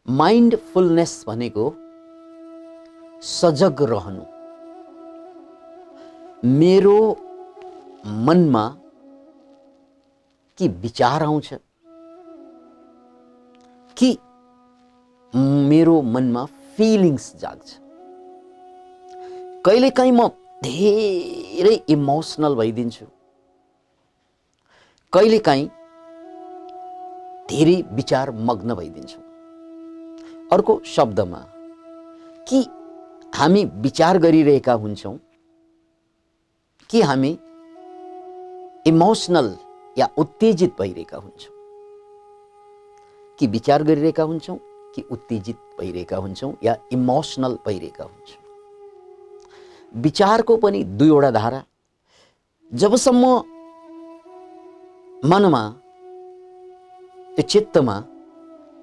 Mindfulness भनेको सजग रहनु। मेरो मनमा कि विचार आउँछ कि मेरो मनमा फिलिङ्स जाग्छ। कहिलेकाहीँ म धेरै इमोसनल भइदिन्छु, कहिलेकाहीँ धेरै विचार मग्न भइदिन्छु। अर्को शब्दमा कि हामी विचार गरिरहेका हुन्छौँ कि हामी इमोसनल या उत्तेजित भइरहेका हुन्छौँ, कि विचार गरिरहेका हुन्छौँ कि उत्तेजित भइरहेका हुन्छौँ या इमोसनल भइरहेका हुन्छौँ। विचारको पनि दुईवटा धारा। जबसम्म मनमा त्यो चित्तमा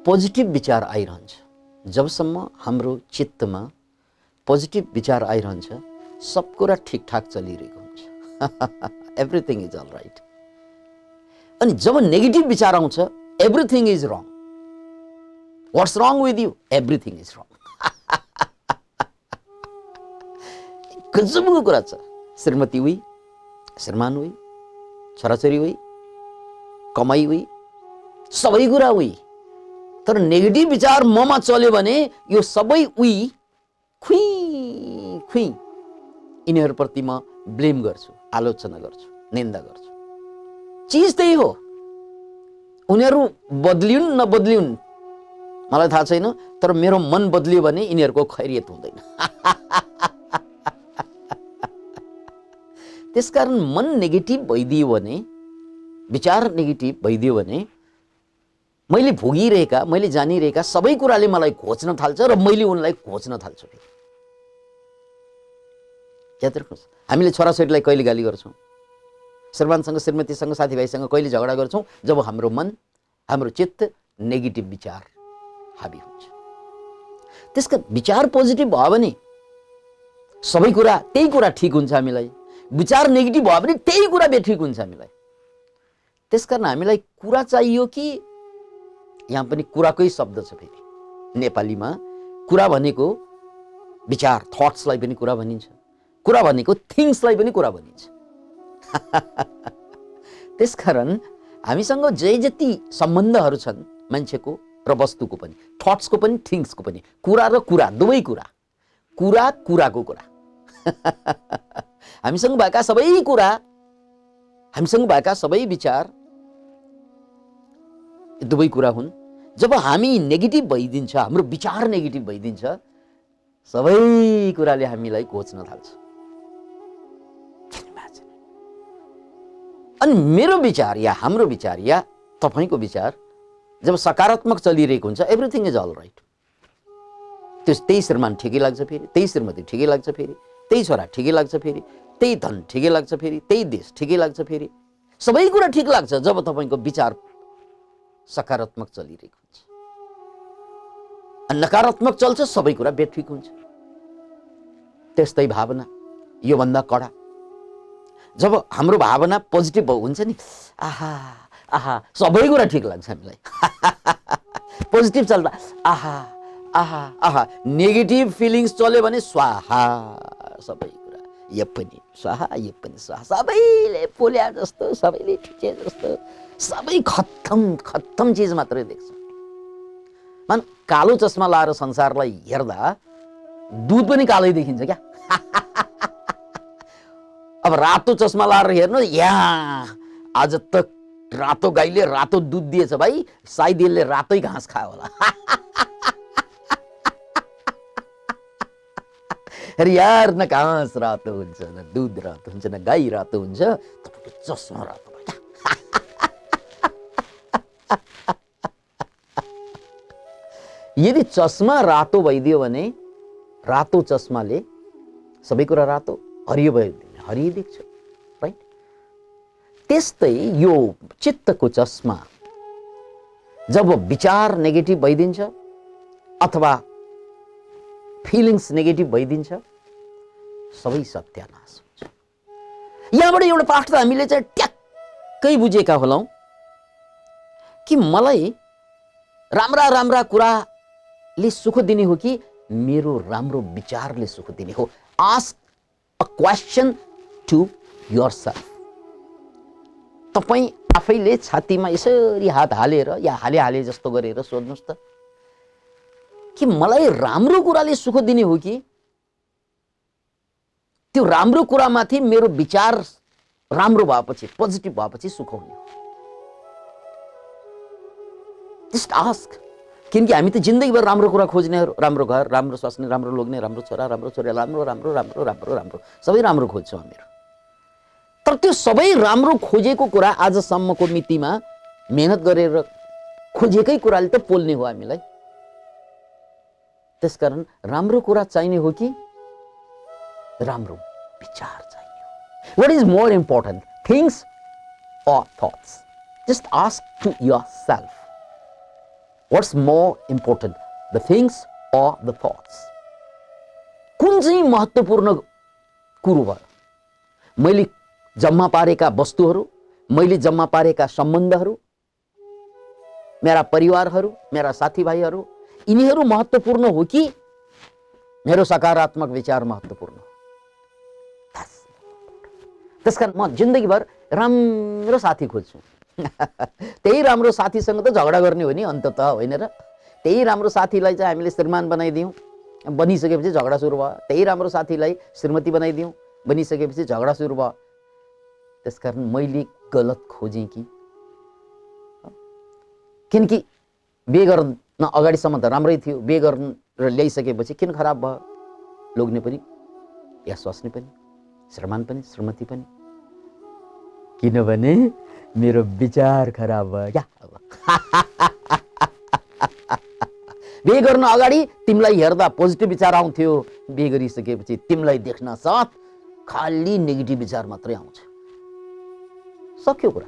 पोजिटिभ विचार आइरहन्छ, जबसम्म हाम्रो चित्तमा पोजिटिभ विचार आइरहन्छ, सब कुरा ठिकठाक चलिरहेको हुन्छ। Everything is all right. अनि जब नेगेटिभ विचार आउँछ, everything is wrong. What's wrong with you? Everything is wrong. गजबको कुरा छ। श्रीमती उही, श्रीमान उही, छोराछोरी उही, कमाई उही, सबै कुरा उही। तर नेगेटिभ विचार ममा चल्यो भने यो सबै उही खुइ खुइ यिनीहरूप्रति म ब्लेम गर्छु, आलोचना गर्छु, निन्दा गर्छु। चिज त्यही हो। उनीहरू बदलिउन् नबदलिउन् मलाई थाहा छैन, तर मेरो मन बदलियो भने यिनीहरूको खैरियत हुँदैन। त्यसकारण मन नेगेटिभ भइदियो भने, विचार नेगेटिभ भइदियो भने मैले भोगिरहेका, मैले जानिरहेका सबै कुराले मलाई घोच्न थाल्छ र मैले उनलाई घोच्न थाल्छु। याद राख्नुहोस्, हामीले छोराछोरीलाई कहिले गाली गर्छौँ, श्रीमानसँग, श्रीमतीसँग, साथीभाइसँग कहिले झगडा गर्छौँ? जब हाम्रो मन, हाम्रो चित्त नेगेटिभ विचार हाबी हुन्छ। त्यसका विचार पोजिटिभ भयो भने सबै कुरा, त्यही कुरा ठिक हुन्छ हामीलाई। विचार नेगेटिभ भयो भने त्यही कुरा बेठिक हुन्छ हामीलाई। त्यसकारण हामीलाई कुरा चाहियो कि, यहाँ पनि कुराकै शब्द छ। फेरि नेपालीमा कुरा भनेको विचार, थट्सलाई पनि कुरा भनिन्छ। कुरा भनेको थिङ्सलाई पनि कुरा भनिन्छ। त्यसकारण हामीसँग जे जति सम्बन्धहरू छन् मान्छेको र वस्तुको पनि, थट्सको पनि, थिङ्सको पनि, कुरा र कुरा दुवै कुरा, कुरा कुराको कुरा। हामीसँग भएका सबै कुरा, हामीसँग भएका सबै विचार दुवै कुरा हुन्। जब हामी नेगेटिभ भइदिन्छ, हाम्रो विचार नेगेटिभ भइदिन्छ, सबै कुराले हामीलाई घोच्न थाल्छ। अनि मेरो विचार या हाम्रो विचार या तपाईको विचार जब सकारात्मक चलिरहेको हुन्छ, एभ्रिथिङ इज अल राइट। त्यही श्रीमान ठिकै लाग्छ, फेरि त्यही श्रीमती ठिकै लाग्छ, फेरि त्यही छोरा ठिकै लाग्छ, फेरि त्यही धन ठिकै लाग्छ, फेरि त्यही देश ठिकै लाग्छ, फेरि सबै कुरा ठिक लाग्छ जब तपाईको विचार सकारात्मक चलिरहेको हुन्छ। नकारात्मक चल्छ, सबै कुरा बेठिक हुन्छ। त्यस्तै भावना, योभन्दा कडा। जब हाम्रो भावना पोजिटिभ हुन्छ नि, आहा आहा सबै कुरा ठिक लाग्छ हामीलाई। पोजिटिभ चल्दा आहा आहा आहा, नेगेटिभ फिलिङ्स चल्यो भने स्वाहा, सबै कुरा यो पनि स्वाहा, यो पनि स्वाहा, सबैले पोल्या जस्तो, सबैले ठिचे जस्तो, सबै खत्तम खत्तम चिज मात्रै देख्छ। मान कालो चस्मा लाएर संसारलाई हेर्दा दुध पनि कालै देखिन्छ क्या। अब रातो चस्मा लाएर हेर्नु, यहाँ आज त रातो गाईले रातो दुध दिएछ भाइ, सायद यसले रातै घाँस खायो होला। अरे यार, न घाँस रातो हुन्छ, न दुध रातो हुन्छ, न गाई रातो हुन्छ, तपाईँको चस्मा रातो भयो। यदि चस्मा रातो भइदियो भने, रातो चस्माले सबै कुरा रातो, हरियो भयो भने हरियो देख्छ, राइट? त्यस्तै यो चित्तको चस्मा जब विचार नेगेटिभ भइदिन्छ अथवा फिलिङ्स नेगेटिभ भइदिन्छ, सबै सत्यानाश हुन्छ। यहाँबाट एउटा पाठ त हामीले चाहिँ ट्याक्कै बुझेका होलौँ कि मलाई राम्रा राम्रा कुरा कुराले सुख दिने हो कि मेरो राम्रो विचारले सुख दिने हो? Ask a question to yourself. तपाईँ आफैले छातीमा यसरी हात हालेर या हाले जस्तो गरेर सोध्नुहोस् त, कि मलाई राम्रो कुराले सुख दिने हो कि त्यो राम्रो कुरामाथि मेरो विचार राम्रो भएपछि, पोजिटिभ भएपछि सुख हुने हो? Just ask. किनकि हामी त जिन्दगीभर राम्रो कुरा खोज्नेहरू, राम्रो घर, राम्रो स्वास्नी, राम्रो लोग्ने, राम्रो छोरा, राम्रो छोरी, राम्रो राम्रो राम्रो राम्रो राम्रो सबै राम्रो खोज्छौँ हामीहरू। तर त्यो सबै राम्रो खोजेको कुरा आजसम्मको मितिमा मेहनत गरेर खोजेकै कुराले त पोल्ने हो हामीलाई। त्यसकारण राम्रो कुरा चाहिने हो कि राम्रो विचार चाहिने हो? What is more important, things or thoughts? Just ask to yourself. What's more important, the things or the thoughts? कुन चाहिँ महत्त्वपूर्ण कुरो भयो? मैले जम्मा पारेका वस्तुहरू, मैले जम्मा पारेका सम्बन्धहरू, मेरा परिवारहरू, मेरा साथीभाइहरू, यिनीहरू महत्त्वपूर्ण हो कि मेरो सकारात्मक विचार महत्त्वपूर्ण हो? त्यसकारण म जिन्दगीभर राम्रो साथी खोज्छु। त्यही राम्रो साथीसँग त झगडा गर्ने हो नि अन्तत, होइन र? त्यही राम्रो साथीलाई चाहिँ हामीले श्रीमान बनाइदियौँ, बनिसकेपछि झगडा सुरु भयो। त्यही राम्रो साथीलाई श्रीमती बनाइदियौँ, बनिसकेपछि झगडा सुरु भयो। त्यसकारण मैले गलत खोजेँ कि? किनकि बिहे गर्न अगाडिसम्म त राम्रै थियो, बिहे गरेर ल्याइसकेपछि किन खराब भयो? लोग्ने पनि या स्वास्नी पनि, श्रीमान पनि, श्रीमती पनि। किनभने मेरो विचार खराब भयो क्या? बिहे गर्न अगाडि तिमीलाई हेर्दा पोजिटिभ विचार आउँथ्यो, बिहे गरिसकेपछि तिमीलाई देख्न साथ खाली नेगेटिभ विचार मात्रै आउँछ। सक्यो कुरा।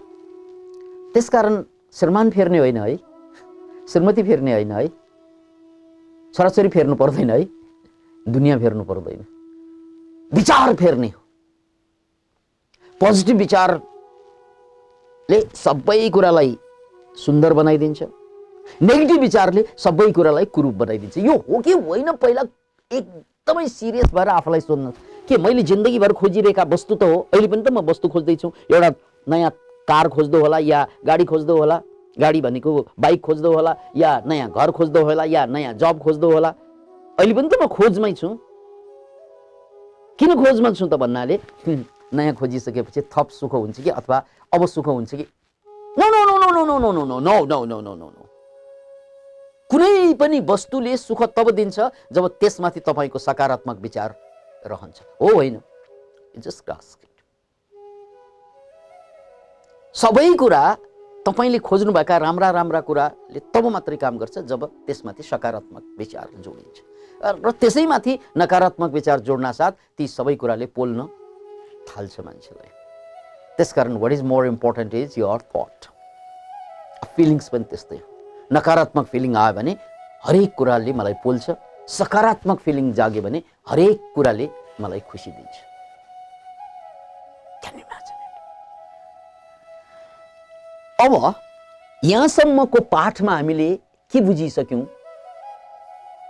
त्यसकारण श्रीमान फेर्ने होइन है, श्रीमती फेर्ने होइन है, छोराछोरी फेर्नु पर्दैन है, दुनियाँ फेर्नु पर्दैन, विचार फेर्ने हो। पोजिटिभ विचारले सबै कुरालाई सुन्दर बनाइदिन्छ, नेगेटिभ विचारले सबै कुरालाई कुरूप बनाइदिन्छ। यो हो कि होइन पहिला एकदमै सिरियस भएर आफूलाई सोध्नु कि मैले जिन्दगीभर खोजिरहेका वस्तु त हो, अहिले पनि त म वस्तु खोज्दैछु। एउटा नयाँ कार खोज्दो होला या गाडी खोज्दो होला, गाडी भनेको बाइक खोज्दो होला या नयाँ घर खोज्दो होला या नयाँ जब खोज्दो होला। अहिले पनि त म खोजमै छु। किन खोजमा छु त भन्नाले नयाँ खोजिसकेपछि थप सुख हुन्छ कि अथवा अब सुख हुन्छ कि? No no no no no no no no no no no no no no no. कुनै पनि वस्तुले सुख तब दिन्छ जब त्यसमाथि तपाईको सकारात्मक विचार रहन्छ, हो होइन? Just ask it. सबै कुरा तपाईले खोज्नुभएका राम्रा राम्रा कुराले तब मात्रै काम गर्छ जब त्यसमाथि सकारात्मक विचार जोडिन्छ, र त्यसैमाथि नकारात्मक विचार जोड्न साथ ती सबै कुराले पोल्न थाल्छ मान्छेलाई। त्यसकारण what is more important is your thought. Feelings पनि त्यस्तै हो। नकारात्मक फिलिङ आयो भने हरेक कुराले मलाई पोल्छ, सकारात्मक फिलिङ जाग्यो भने हरेक कुराले मलाई खुसी दिन्छ। Can you imagine it? अब यहाँसम्मको पाठमा हामीले के बुझिसक्यौँ,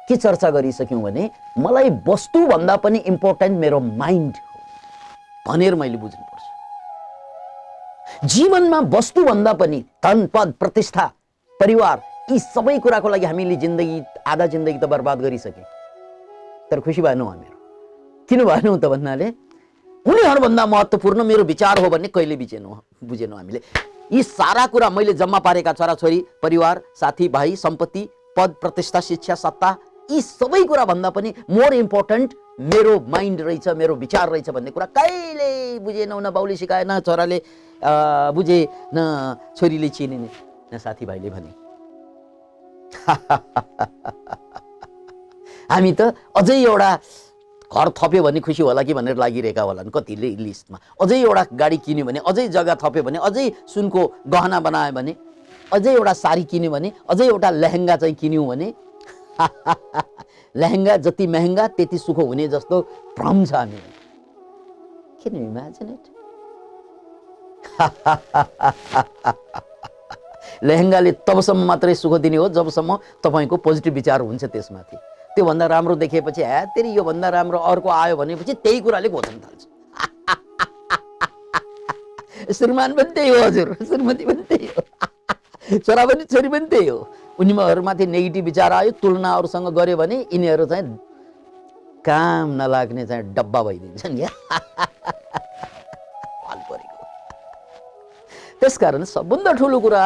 के चर्चा गरिसक्यौँ भने मलाई वस्तुभन्दा पनि इम्पोर्टेन्ट मेरो माइन्ड हो भनेर मैले बुझ्नुपर्छ। जीवनमा वस्तुभन्दा पनि धन, पद, प्रतिष्ठा, परिवार, यी सबै कुराको लागि हामीले जिन्दगी, आधा जिन्दगी त बर्बाद गरिसके, तर खुसी भएनौँ हामीहरू। किन भएनौँ त भन्नाले उनीहरूभन्दा महत्त्वपूर्ण मेरो विचार हो भन्ने कहिले बुझेनौँ हामीले। यी सारा कुरा मैले जम्मा पारेका छोराछोरी, परिवार, साथी भाइ, सम्पत्ति, पद, प्रतिष्ठा, शिक्षा, सत्ता, यी सबै कुरा भन्दा पनि मोर इम्पोर्टेन्ट मेरो माइन्ड रहेछ, मेरो विचार रहेछ भन्ने कुरा कहिले बुझेनौँ। न बाउले सिकाए, न छोराले बुझे, न छोरीले चिने, न साथीभाइले भने। हामी त अझै एउटा घर थप्यो भने खुसी होला कि भनेर लागिरहेका होलान् कतिले लिस्टमा। अझै एउटा गाडी किन्यो भने, अझै जग्गा थप्यो भने, अझै सुनको गहना बनायो भने, अझै एउटा साडी किन्यो भने, अझै एउटा लेहेङ्गा चाहिँ किन्यौँ भने लेहेङ्गा जति महँगा त्यति सुख हुने जस्तो भ्रम छ हामी। Can you imagine it? लेहेङ्गाले तबसम्म मात्रै सुख दिने हो जबसम्म तपाईँको पोजिटिभ विचार हुन्छ त्यसमाथि। त्योभन्दा राम्रो देखेपछि तेरि योभन्दा राम्रो अर्को आयो भनेपछि त्यही कुराले घोच्न थाल्छ। श्रीमान पनि त्यही हो हजुर, श्रीमती पनि त्यही हो, छोरा पनि छोरी पनि त्यही हो। उनीहरूमाथि नेगेटिभ विचार आयो, तुलना अरूसँग गऱ्यो भने यिनीहरू चाहिँ काम नलाग्ने चाहिँ डब्बा भइदिन्छन् क्या। त्यसकारण सबभन्दा ठुलो कुरा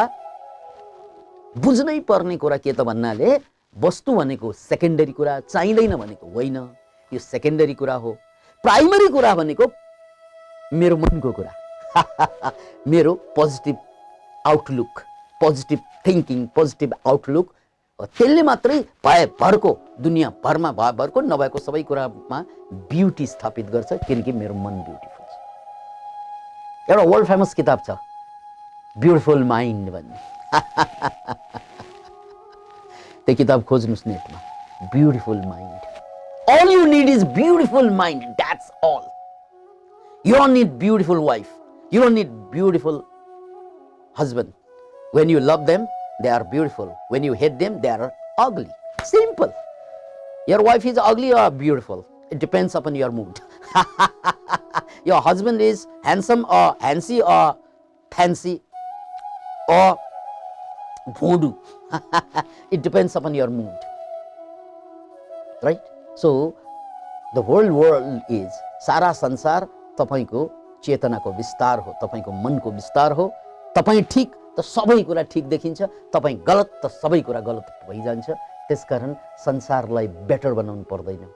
बुझ्नै पर्ने कुरा के त भन्नाले वस्तु भनेको सेकेन्डरी कुरा चाहिँदैन भनेको होइन, यो सेकेन्डरी कुरा हो। प्राइमरी कुरा भनेको मेरो मनको कुरा, मेरो positive outlook, positive thinking, positive outlook, त्यसले मात्रै भरको दुनियाँभरमा भरको नभएको सबै कुरामा ब्युटी स्थापित गर्छ, किनकि मेरो मन ब्युटिफुल छ। एउटा वर्ल्ड फेमस किताब छ ब्युटिफुल माइन्ड भन्ने, त्यो किताब खोज्नुहोस् नेटमा, beautiful mind. All you need is beautiful mind, that's all. You don't need beautiful wife, you don't need beautiful husband. When you love them, they are beautiful. When you hate them, they are ugly. Simple. Your wife is ugly or beautiful, it depends upon your mood. Your husband is handsome or handsy or fancy or voodoo. It depends upon your mood, right? So the whole world is, सारा संसार तपाईको चेतनाको विस्तार हो, तपाईको मनको विस्तार हो। तपाई ठीक त सबै कुरा ठीक देखिन्छ, तपाई गलत त सबै कुरा गलत भइजान्छ। त्यसकारण संसारलाई बेटर बनाउनु पर्दैन।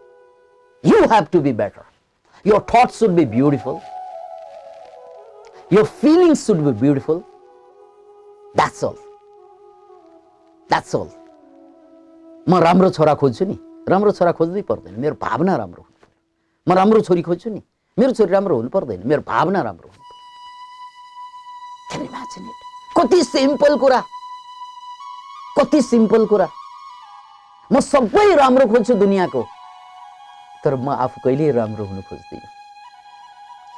You have to be better. Your thoughts should be beautiful. Your feelings should be beautiful. That's all. That's all. म राम्रो छोरा खोज्छु नि, राम्रो छोरा खोज्दै पर्दैन, मेरो भावना राम्रो हुनु पर्यो। म राम्रो छोरी खोज्छु नि, मेरो छोरी राम्रो हुनु पर्दैन, मेरो भावना राम्रो हुनु पर्यो। Can you imagine it? कति सिम्पल कुरा, कति सिम्पल कुरा। म सबै राम्रो खोज्छु दुनियाँको, तर म आफू कहिल्यै राम्रो हुनु खोज्दिनँ।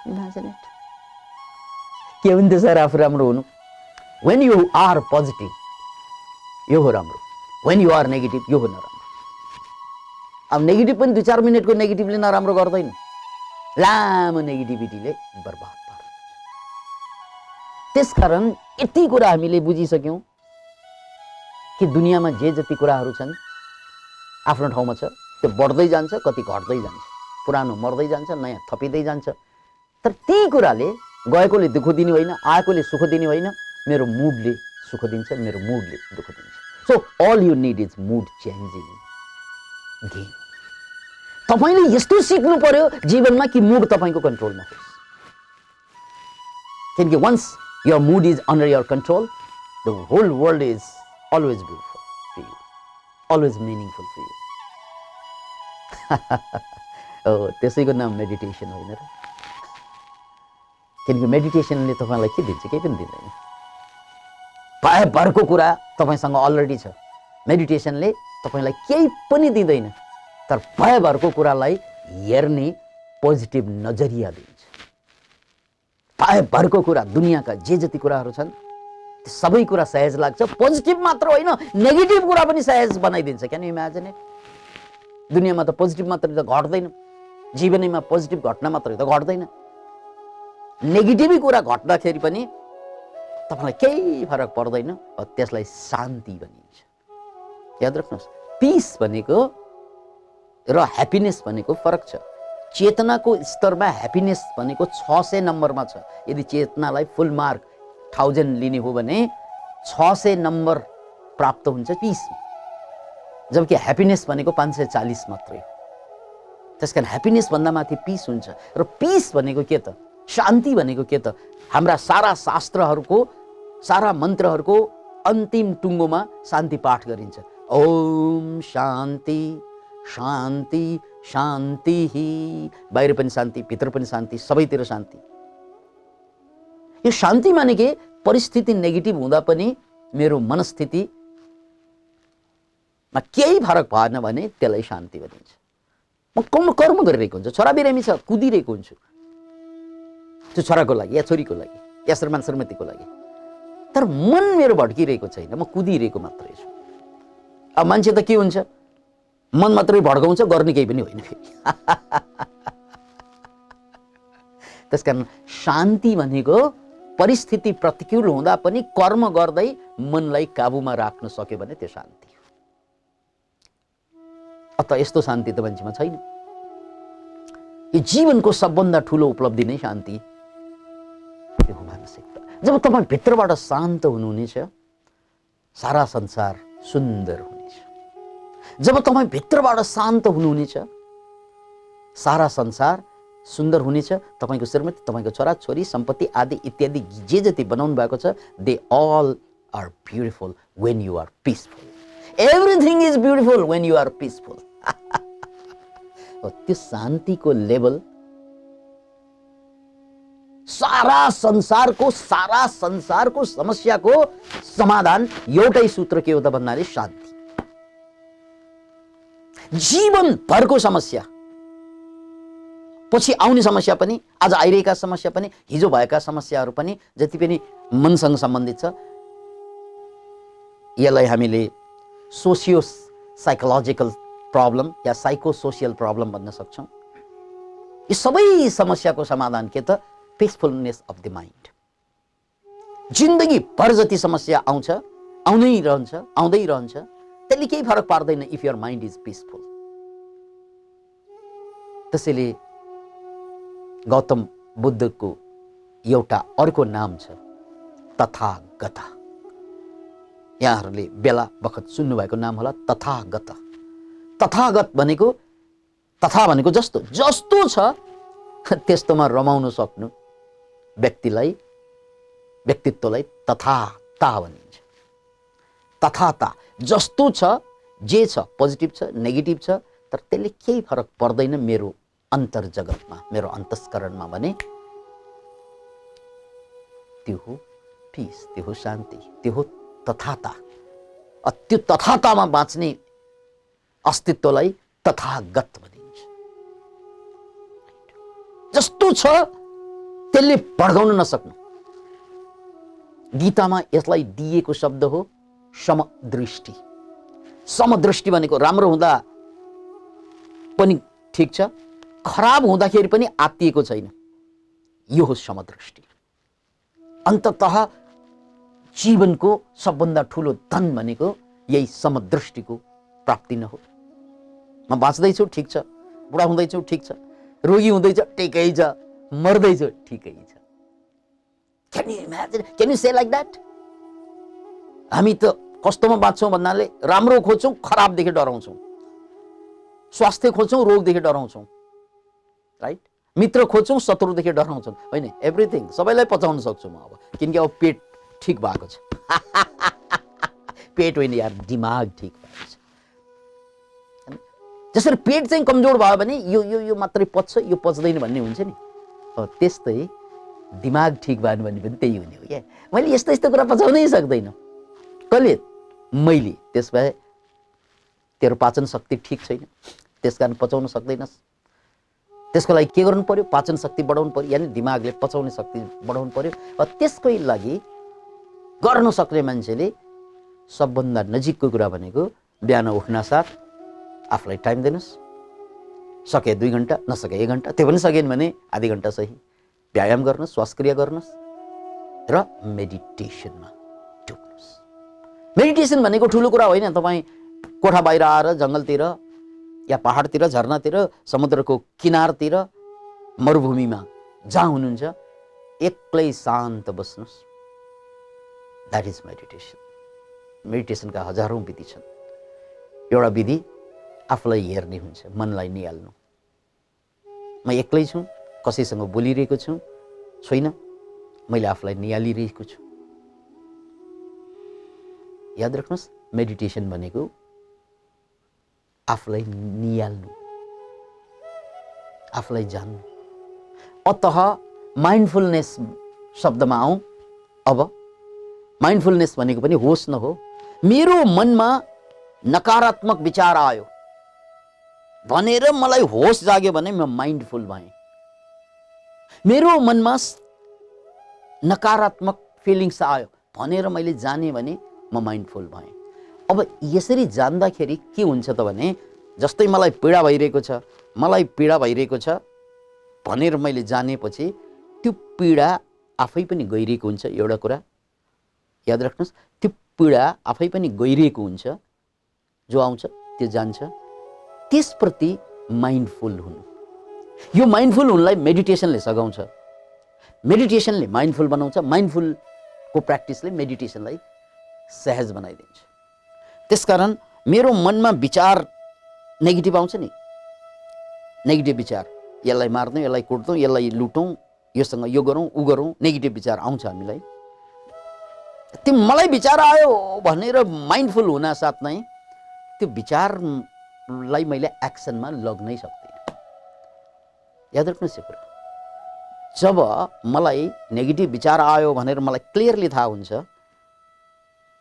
Imagine it. के हुन्छ सर आफू राम्रो हुनु? When you are positive, यो हो राम्रो। When you are negative, यो हो नराम्रो। अब नेगेटिभ पनि 2-4 मिनटको नेगेटिभले नराम्रो गर्दैन, लामो नेगेटिभिटीले बर्बाद पार्छ। त्यसकारण यति कुरा हामीले बुझिसक्यौं कि दुनियाँमा जे जति कुराहरू छन् आफ्नो ठाउँमा छ, त्यो बढ्दै जान्छ, कति घट्दै जान्छ, पुरानो मर्दै जान्छ, नयाँ थपिँदै जान्छ। तर ती कुराले गएकोले दुःख दिने होइन, आएकोले सुख दिने होइन, मेरो मुडले सुख दिन्छ, मेरो मुडले दुःख दिन्छ। So all you need is mood changing game. तपाईले यस्तो सिक्नु पर्यो जीवनमा कि मुड तपाईको कन्ट्रोलमा होस्। किनकि once your mood is under your control, the whole world is always beautiful for you, always meaningful for you. त्यसैको नाम मेडिटेसन होइन र? किनकि मेडिटेसनले तपाईलाई के दिन्छ? केही पनि दिँदैन। भरको कुरा तपाईसँग अलरेडी छ। मेडिटेसनले तपाईलाई केही पनि दिँदैन, तर भरको कुरालाई हेर्ने पोजिटिभ नजरिया दिन्छ। भरको कुरा दुनियाँका जे जति कुराहरू छन् त्यो सबै कुरा सहज लाग्छ। पोजिटिभ मात्र होइन, नेगेटिभ कुरा पनि सहज बनाइदिन्छ। Can you imagine it? दुनियाँमा त पोजिटिभ मात्रै त घट्दैन, जीवनमा पोजिटिभ घटना मात्रै त घट्दैन, नेगेटिभ कुरा घट्दाखेरि पनि तपाईलाई केही फरक पर्दैन। त्यसलाई शान्ति भनिन्छ। याद राख्नुहोस्, पिस भनेको र ह्याप्पिनेस भनेको फरक छ। चेतनाको स्तरमा ह्याप्पिनेस भनेको 600 नम्बरमा छ। यदि चेतनालाई फुल मार्क 1000 लिने हो भने 600 नम्बर प्राप्त हुन्छ पिसमा, जबकि ह्याप्पिनेस भनेको 540 मात्रै हो। त्यसकारण ह्याप्पिनेस भन्दा माथि पिस हुन्छ। र पिस भनेको के त? शान्ति भनेको के त? हाम्रा सारा शास्त्रहरूको, सारा मन्त्रहरूको अन्तिम टुङ्गोमा शान्ति पाठ गरिन्छ। ओम शान्ति शान्ति शान्ति। बाहिर पनि शान्ति, भित्र पनि शान्ति, सबैतिर शान्ति। यो शान्ति माने के? परिस्थिति नेगेटिभ हुँदा पनि मेरो मनस्थितिमा केही फरक भएन भने त्यसलाई शान्ति भनिन्छ। म कर्म गरिरहेको हुन्छु, छोरा बिरामी छ, कुदिरहेको हुन्छु त्यो छोराको लागि या छोरीको लागि या श्रीमान श्रीमतीको लागि, तर मन मेरो भड्किरहेको छैन, म कुदिरहेको मात्रै छु। अब मान्छे त के हुन्छ, मन मात्रै भड्काउँछ, गर्ने केही पनि होइन फेरि। त्यसकारण शान्ति भनेको परिस्थिति प्रतिकूल हुँदा पनि कर्म गर्दै मनलाई काबुमा राख्न सक्यो भने त्यो शान्ति हो। अत यस्तो शान्ति त मान्छेमा छैन। यो जीवनको सबभन्दा ठुलो उपलब्धि नै शान्ति, त्यो हो मानसिकता। जब तपाईँ भित्रबाट शान्त हुनुहुनेछ, सारा संसार सुन्दर हुनेछ। जब तपाईँ भित्रबाट शान्त हुनुहुनेछ, सारा संसार सुन्दर हुनेछ। तपाईँको श्रीमती, तपाईँको छोराछोरी, सम्पत्ति आदि इत्यादि जे जति बनाउनु भएको छ, they all are beautiful when you are peaceful. Everything is beautiful when you are peaceful. त्यो शान्तिको लेभल सारा संसारको समस्याको समाधान एउटै सूत्र के हो त भन्नाले शान्ति। जीवनभरको समस्या, पछि आउने समस्या पनि, आज आइरहेका समस्या पनि, हिजो भएका समस्याहरू पनि, जति पनि मनसँग सम्बन्धित छ, यसलाई हामीले सोसियो साइकोलोजिकल प्रब्लम या साइको सोसियल प्रब्लम भन्न सक्छौँ। यो सबै समस्याको समाधान के त पिसफुलनेस अफ द माइन्ड। जिन्दगी भर जति समस्या आउँछ, आउँदै रहन्छ, त्यसले केही फरक पार्दैन if your mind is peaceful. त्यसैले गौतम बुद्धको एउटा अर्को नाम छ तथागत। यहाँहरूले बेला बखत सुन्नुभएको नाम होला तथागत। तथागत भनेको, तथा भनेको जस्तो छ त्यस्तोमा रमाउन सक्नु व्यक्तित्वलाई तथाता भनिन्छ। तथाता जस्तो छ, जे छ, पोजिटिभ छ, नेगेटिभ छ, तर त्यसले केही फरक पर्दैन मेरो अन्तर्जगतमा, मेरो अन्तस्करणमा भने त्यो हो पिस, त्यो हो शान्ति, त्यो हो तथाता। त्यो तथातामा बाँच्ने अस्तित्वलाई तथागत भनिन्छ। जस्तो छ त्यसले भड्काउन नसक्नु। गीतामा यसलाई दिएको शब्द हो समदृष्टि। समदृष्टि भनेको राम्रो हुँदा पनि ठिक छ, खराब हुँदाखेरि पनि आत्तिएको छैन, यो हो समदृष्टि। अन्ततः जीवनको सबभन्दा ठुलो धन भनेको यही समदृष्टिको प्राप्ति नै हो। म बाँच्दैछु ठिक छ, बुढा हुँदैछु ठिक छ, रोगी हुँदैछ ठिकै छ, मर्दैछु ठिकै छ। Can you imagine? Can you say like that? हामी त कस्तोमा बाँच्छौँ भन्नाले राम्रो खोज्छौँ, खराबदेखि डराउँछौँ, स्वास्थ्य खोज्छौँ, रोगदेखि डराउँछौँ, राइट? मित्र खोज्छौँ, शत्रुदेखि डराउँछौँ, होइन? एभ्रिथिङ सबैलाई पचाउन सक्छु म अब, किनकि अब पेट ठिक भएको छ। पेट होइन यार, दिमाग ठिक भएको छ। जसरी पेट चाहिँ कमजोर भयो भने यो मात्रै पच्छ, यो पच्दैन भन्ने हुन्छ नि, त्यस्तै दिमाग ठिक भएन भने पनि त्यही हुने हो क्या। मैले यस्तो कुरा पचाउनै सक्दैन, कसले? मैले। त्यस भए तेरो पाचन शक्ति ठिक छैन, त्यस कारण पचाउन सक्दैनस्। त्यसको लागि के गर्नु पर्यो? पाचन शक्ति बढाउनु पर्यो, यानि दिमागले पचाउने शक्ति बढाउनु पर्यो। त्यसकै लागि गर्न सक्ने मान्छेले सबभन्दा नजिकको कुरा भनेको बिहान उठ्न साथ आफूलाई टाइम दिनुहोस्। सके 2 घन्टा, नसके 1 घन्टा, त्यो पनि सकेन भने आधी घन्टा सही व्यायाम गर्नुहोस्, श्वासक्रिया गर्नुहोस् र मेडिटेसनमा डुब्नुहोस्। मेडिटेसन भनेको ठुलो कुरा होइन। तपाईँ कोठा बाहिर आएर जङ्गलतिर या पहाडतिर, झरनातिर, समुद्रको किनारतिर, मरुभूमिमा जहाँ हुनुहुन्छ एक्लै शान्त बस्नुहोस्। That is meditation. मेडिटेसनका हजारौं विधि छन्। एउटा विधि आफूलाई हेर्ने हुन्छ, मनलाई निहाल्नु। म एक्लै छु, कसैसँग बोलिरहेको छु छैन, मैले आफूलाई निहालिरहेको छु। याद राख्नुहोस्, मेडिटेसन भनेको आफूलाई निहाल्नु, आफूलाई जान्नु। अतः माइन्डफुलनेस शब्दमा आउँ। अब माइन्डफुलनेस भनेको पनि होस न हो। मेरो मनमा नकारात्मक विचार आयो भनेर मलाई होस जाग्यो भने म माइन्डफुल भएँ। मेरो मनमा नकारात्मक फिलिङ्स आयो, भनेर मैले जाने भने म माइन्डफुल भएँ। अब यसरी जान्दाखेरि के हुन्छ त भने जस्तै मलाई पीडा भइरहेको छ भनेर मैले जानेपछि त्यो पीडा आफै पनि गइरहेको हुन्छ। एउटा कुरा याद राख्नुहोस्, त्यो पीडा आफै पनि गइरहेको हुन्छ, जो आउँछ त्यो जान्छ। त्यसप्रति माइन्डफुल हुनु, यो माइन्डफुल हुनुलाई मेडिटेसनले सघाउँछ। मेडिटेसनले माइन्डफुल बनाउँछ, माइन्डफुलको प्र्याक्टिसले मेडिटेसनलाई सहज बनाइदिन्छ। त्यसकारण मेरो मनमा विचार नेगेटिभ आउँछ नि, नेगेटिभ विचार, यसलाई मार्दौँ, यसलाई कुट्दौँ, यसलाई लुटौँ, योसँग यो गरौँ उ गरौँ, नेगेटिभ विचार आउँछ हामीलाई। त्यो मलाई विचार आयो भनेर माइन्डफुल हुन साथ नै त्यो विचारलाई मैले एक्सनमा लग्नै सक्दिनँ। याद राख्नुहोस् यो कुरा, जब मलाई नेगेटिभ विचार आयो भनेर मलाई क्लियरली थाहा हुन्छ,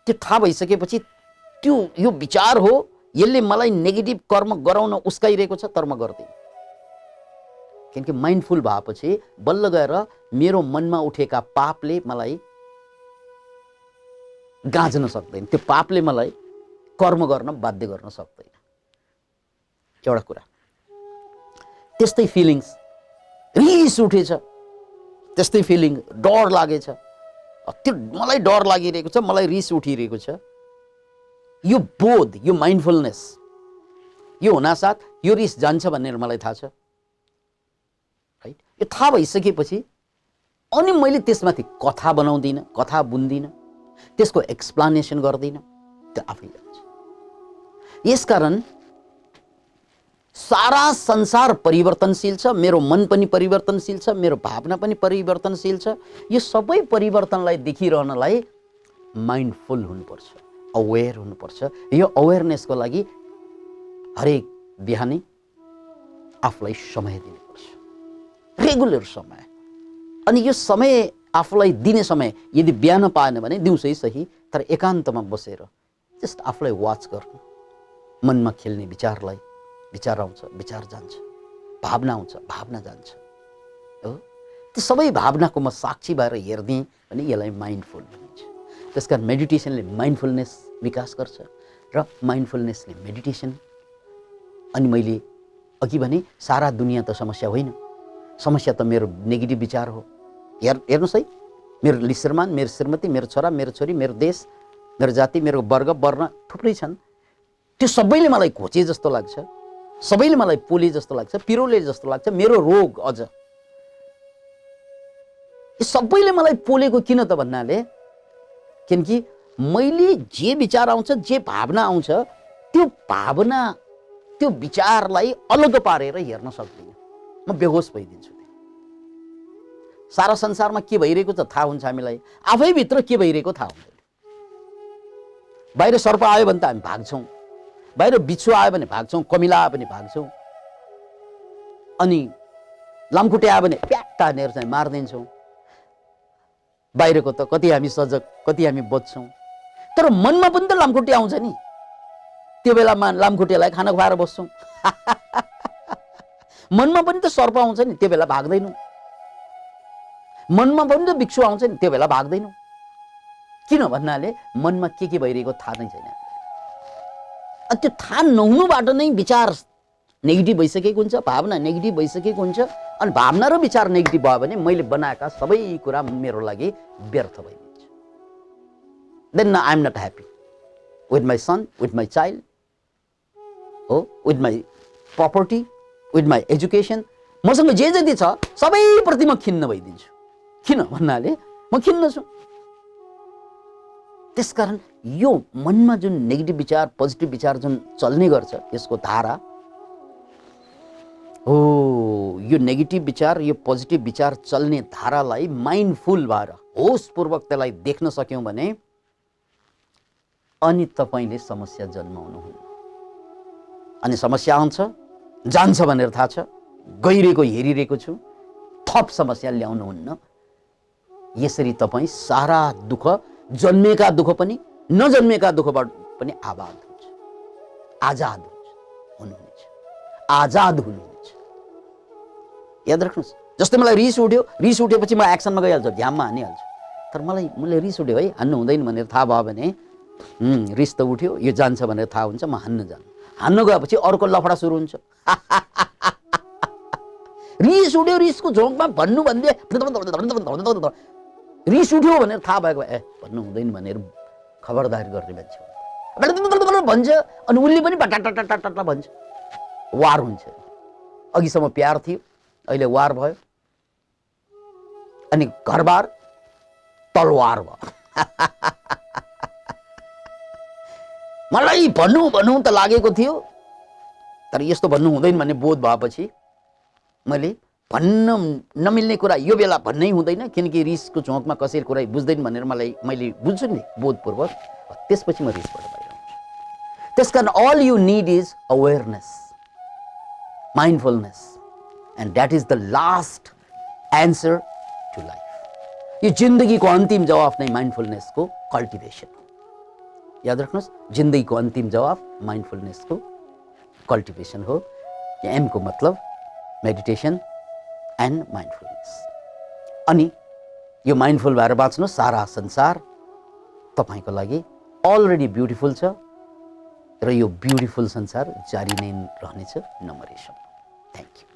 त्यो थाहा भइसकेपछि त्यो यो विचार हो, यसले मलाई नेगेटिभ कर्म गराउन उस्काइरहेको छ, तर म गर्दिनँ। किनकि माइन्डफुल भएपछि बल्ल गएर मेरो मनमा उठेका पापले मलाई गाँच्न सक्दैन, त्यो पापले मलाई कर्म गर्न बाध्य गर्न सक्दैन। एउटा कुरा। त्यस्तै फिलिङ्स, रिस उठेछ, त्यस्तै फिलिङ, डर लागेछ, त्यो मलाई डर लागिरहेको छ, मलाई रिस उठिरहेको छ, यो बोध, यो माइन्डफुलनेस, यो हुनासाथ यो रिस जान्छ भनेर मलाई थाहा छ, राइट? यो थाहा भइसकेपछि अनि मैले त्यसमाथि कथा बनाउँदिनँ, कथा बुन्दिनँ, त्यसको एक्सप्लानेसन गर्दिनँ, त्यो आफै जान्छ। यसकारण सारा संसार परिवर्तनशील छ, मेरो मन पनि परिवर्तनशील छ, मेरो भावना पनि परिवर्तनशील छ। यो सबै परिवर्तनलाई देखिरहनलाई माइन्डफुल हुनुपर्छ, अवेर हुनुपर्छ। यो अवेरनेसको लागि हरेक बिहानै आफूलाई समय दिनुपर्छ, रेगुलर समय। अनि यो समय आफूलाई दिने समय यदि बिहान पाएन भने दिउँसै सही, तर एकान्तमा बसेर जस्ट आफूलाई वाच गर्नु, मनमा खेल्ने विचारलाई, विचार आउँछ, विचार जान्छ, भावना आउँछ, भावना जान्छ, हो, त्यो सबै भावनाको म साक्षी भएर हेर्दिएँ भने यसलाई माइन्डफुल भनिन्छ। त्यसकारण मेडिटेसनले माइन्डफुलनेस विकास गर्छ र माइन्डफुलनेसले मेडिटेसन। अनि मैले अघि भने सारा दुनियाँ त समस्या होइन, समस्या त मेरो नेगेटिभ विचार हो। हेर्नुहोस् है, मेरो श्रीमान, मेरो श्रीमती, मेरो छोरा, मेरो छोरी, मेरो देश, मेरो जाति, मेरो वर्ग, वर्ण थुप्रै छन्। त्यो सबैले मलाई घोचे जस्तो लाग्छ, सबैले मलाई पोले जस्तो लाग्छ, पिरोले जस्तो लाग्छ, मेरो रोग अझ यो सबैले मलाई पोलेको किन त भन्नाले, किनकि मैले जे विचार आउँछ, जे भावना आउँछ, त्यो भावना, त्यो विचारलाई अलग पारेर हेर्न सक्दिनँ, म बेहोस भइदिन्छु। सारा संसारमा के भइरहेको छ थाहा हुन्छ हामीलाई, आफैभित्र के भइरहेको थाहा हुँदैन। बाहिर सर्प आयो भने त हामी भाग्छौँ, बाहिर बिच्छू आयो भने भाग्छौँ, कमिला आयो भने भाग्छौँ, अनि लामखुट्टे आयो भने प्याट्टा हानेर चाहिँ मारिदिन्छौँ। बाहिरको त कति हामी सजग, कति हामी बच्छौँ, तर मनमा पनि त लामखुट्टे आउँछ नि, त्यो बेलामा लामखुट्टेलाई खाना खुवाएर बस्छौँ। मनमा पनि त सर्प आउँछ नि, त्यो बेला भाग्दैनौँ। मनमा पनि त बिच्छू आउँछ नि, त्यो बेला भाग्दैनौँ। किन भन्नाले मनमा के भइरहेको थाहा नै छैन। त्यो थाहा नहुनुबाट नै विचार नेगेटिभ भइसकेको हुन्छ, भावना नेगेटिभ भइसकेको हुन्छ। अनि भावना र विचार नेगेटिभ भयो भने मैले बनाएका सबै कुरा मेरो लागि व्यर्थ भइदिन्छ। Then I am not happy with my son, with my child, हो, with my property, with my education. मसँग जे जति छ सबैप्रति म खिन्न भइदिन्छु। किन भन्नाले म खिन्न छु। त्यसकारण यो मनमा जुन नेगेटिभ विचार, पोजिटिभ विचार जुन चल्ने गर्छ, यसको धारा हो, यो नेगेटिभ विचार, यो पोजिटिभ विचार चल्ने धारालाई माइन्डफुल भएर होसपूर्वक त्यसलाई देख्न सक्यौँ भने अनि तपाईले समस्या जन्माउनुहुन्न। अनि समस्या आउँछ, जान्छ भनेर थाहा छ, गइरहेको हेरिरहेको छु, थप समस्या ल्याउनुहुन्न। यसरी तपाईँ सारा दुःख, जन्मेका दुःख पनि नजन्मेका दुःखबाट पनि आजाद हुन्छ, आजाद हुनुहुन्छ, आजाद हुनुहुन्छ। याद राख्नुहोस्, जस्तै मलाई रिस उठ्यो, रिस उठेपछि म एक्सनमा गइहाल्छु, ध्यानमा हानिहाल्छु। तर मैले रिस उठ्यो है, हान्नु हुँदैन भनेर थाहा भयो भने रिस त उठ्यो, यो जान्छ भनेर थाहा हुन्छ, म हान्न गएपछि अर्को लफडा सुरु हुन्छ। रिस उठ्यो, रिसको झोकमा भन्नु भन्दै रिस उठ्यो भनेर थाहा भएको भन्नु हुँदैन भनेर खबरदारी गर्ने मान्छे भन्छ, अनि उसले पनि टाटा भन्छ, वार हुन्छ। अघिसम्म प्यार थियो, अहिले वार भयो, अनि घरबार तलवार भयो। मलाई भन्नु त लागेको थियो, तर यस्तो भन्नु हुँदैन भन्ने बोध भएपछि मैले भन्न नमिल्ने कुरा यो बेला भन्नै हुँदैन, किनकि रिसको झोकमा कसैले कुरा बुझ्दैन भनेर मैले बुझ्छु नि बोधपूर्वक, त्यसपछि म रिसबाट बाहिर आउँछु। त्यसकारण all you need is awareness, mindfulness, and that is the last answer to life. यो जिन्दगीको अन्तिम जवाफ नै माइन्डफुलनेसको कल्टिभेसन हो। याद राख्नुहोस्, जिन्दगीको अन्तिम जवाफ माइन्डफुलनेसको कल्टिभेसन हो। एमको मतलब मेडिटेसन एन्ड माइन्डफुलनेस। अनि यो माइन्डफुल भएर बाँच्नु, सारा संसार तपाईँको लागि अलरेडी ब्युटिफुल छ र यो ब्युटिफुल संसार जारी नै रहनेछ, नमरेसम्म। Thank you.